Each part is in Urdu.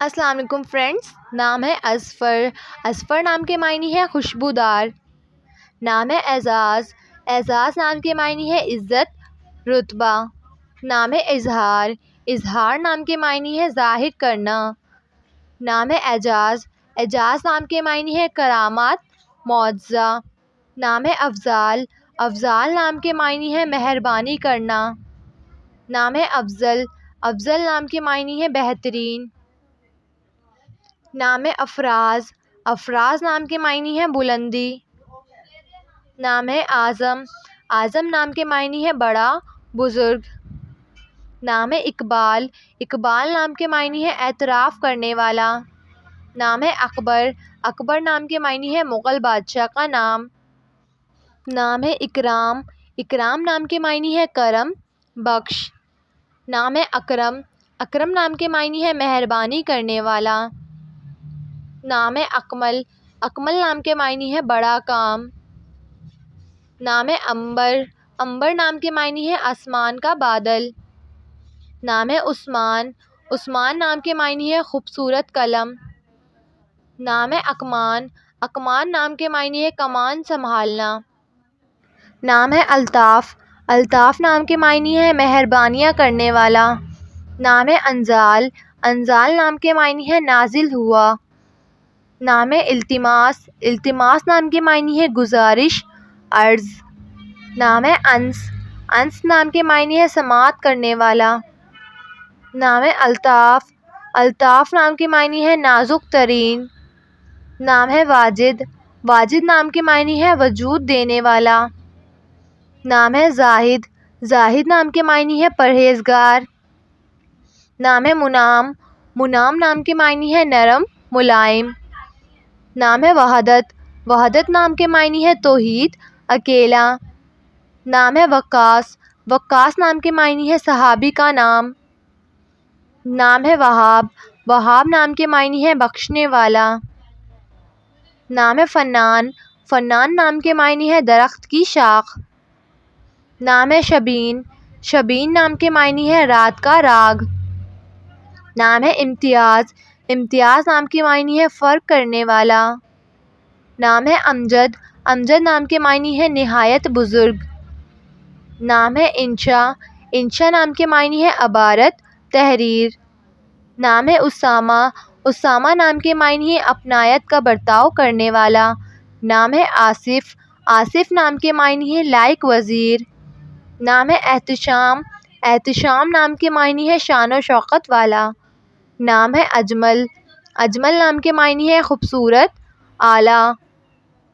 السلام علیکم فرینڈس، نام ہے اظفر۔ اظفر نام کے معنی ہے خوشبودار۔ نام ہے اعزاز۔ اعزاز نام کے معنی ہے عزت، رتبہ۔ نام ہے اظہار۔ اظہار نام کے معنی ہے ظاہر کرنا۔ نام ہے اعجاز۔ اعجاز نام کے معنی ہے کرامات، معجزہ۔ نام ہے افضال۔ افضال نام کے معنی ہے مہربانی کرنا۔ نام ہے افضل۔ افضل نام کے معنی ہے بہترین۔ نام ہے افراز۔ افراز نام کے معنی ہے بلندی۔ نام ہے اعظم۔ اعظم نام کے معنی ہے بڑا، بزرگ۔ نام ہے اقبال۔ اقبال نام کے معنی ہے اعتراف کرنے والا۔ نام ہے اکبر۔ اکبر نام کے معنی ہے مغل بادشاہ کا نام۔ نام ہے اکرام۔ اکرام نام کے معنی ہے کرم، بخش۔ نام ہے اکرم۔ اکرم نام کے معنی ہے مہربانی کرنے والا۔ نام ہے اکمل۔ اکمل نام کے معنی ہے بڑا کام۔ نام ہے عنبر۔ عنبر نام کے معنی ہے آسمان کا بادل۔ نام ہے عثمان۔ عثمان نام کے معنی ہے خوبصورت قلم۔ نام ہے اکمان۔ اکمان نام کے معنی ہے کمان سنبھالنا۔ نام ہے الطاف۔ الطاف نام کے معنی ہے مہربانیاں کرنے والا۔ نام ہے انزال۔ انزال نام کے معنی ہے نازل ہوا۔ نام ہے التماس۔ التماس نام کے معنی ہے گزارش، عرض۔ نام ہے انس۔ انس نام کے معنی ہے سماعت کرنے والا۔ نام ہے الطاف۔ الطاف نام کے معنی ہے نازک ترین۔ نام ہے واجد۔ واجد نام کے معنی ہے وجود دینے والا۔ نام ہے زاہد۔ زاہد نام کے معنی ہے پرہیزگار۔ نام ہے منعم۔ منعم نام کے معنی ہے نرم، ملائم۔ نام ہے وحدت۔ وحدت نام کے معنی ہے توحید، اکیلا۔ نام ہے وقاص۔ وقاص نام کے معنی ہے صحابی کا نام۔ نام ہے وہاب۔ وہاب نام کے معنی ہے بخشنے والا۔ نام ہے فنان۔ فنان نام کے معنی ہے درخت کی شاخ۔ نام ہے شبین۔ شبین نام کے معنی ہے رات کا راگ۔ نام ہے امتیاز۔ امتیاز نام کے معنی ہے فرق کرنے والا۔ نام ہے امجد۔ امجد نام کے معنی ہے نہایت بزرگ۔ نام ہے انشا۔ انشا نام کے معنی ہے عبارت، تحریر۔ نام ہے اسامہ۔ اسامہ نام کے معنی ہے اپنائیت کا برتاؤ کرنے والا۔ نام ہے آصف۔ آصف نام کے معنی ہے لائق وزیر۔ نام ہے احتشام۔ احتشام نام کے معنی ہے شان و شوکت والا۔ نام ہے اجمل۔ اجمل نام کے معنی ہے خوبصورت، اعلیٰ۔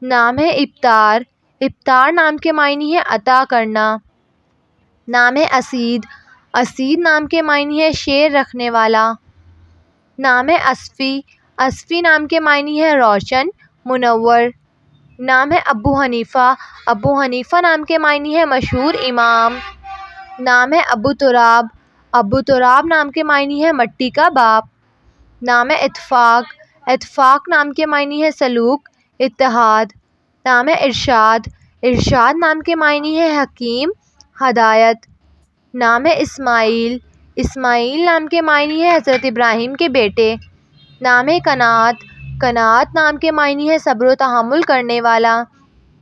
نام ہے ابتار۔ ابتار نام کے معنی ہے عطا کرنا۔ نام ہے اسید۔ اسید نام کے معنی ہے شیر رکھنے والا۔ نام ہے اصفی۔ اصفی نام کے معنی ہے روشن، منور۔ نام ہے ابو حنیفہ۔ ابو حنیفہ نام کے معنی ہے مشہور امام۔ نام ہے ابو تراب۔ ابو تراب نام کے معنی ہے مٹی کا باپ۔ نام ہے اتفاق۔ اتفاق نام کے معنی ہے سلوک، اتحاد۔ نام ہے ارشاد۔ ارشاد نام کے معنی ہے حکیم، ہدایت۔ نام ہے اسماعیل۔ اسماعیل نام کے معنی ہے حضرت ابراہیم کے بیٹے۔ نام ہے قناعت۔ قناعت نام کے معنی ہے صبر و تحمل کرنے والا۔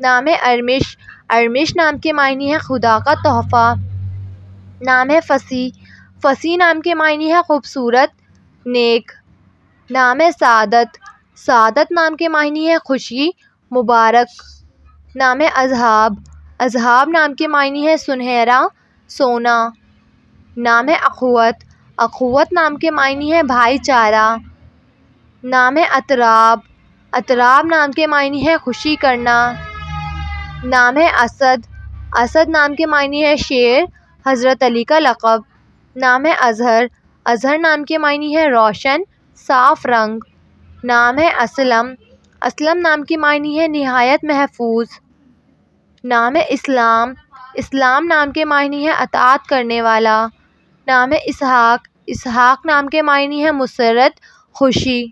نام ہے ارمش۔ ارمش نام کے معنی ہے خدا کا تحفہ۔ نام ہے فصیح۔ فصیح نام کے معنی ہے خوبصورت، نیک۔ نام ہے سعادت۔ سعادت نام کے معنی ہے خوشی، مبارک۔ نام ہے اذہاب۔ اذہاب نام کے معنی ہے سنہرا، سونا۔ نام ہے اخوت۔ اخوت نام کے معنی ہے بھائی چارہ۔ نام ہے اطراب۔ اطراب نام کے معنی ہے خوشی کرنا۔ نام ہے اسد۔ اسد نام کے معنی ہے شیر، حضرت علی کا لقب۔ نام ہے اظہر۔ اظہر نام کے معنی ہے روشن، صاف رنگ۔ نام ہے اسلم۔ اسلم نام کے معنی ہے نہایت محفوظ۔ نام ہے اسلام۔ اسلام نام کے معنی ہے اطاعت کرنے والا۔ نام ہے اسحاق۔ اسحاق نام کے معنی ہے مسرت، خوشی۔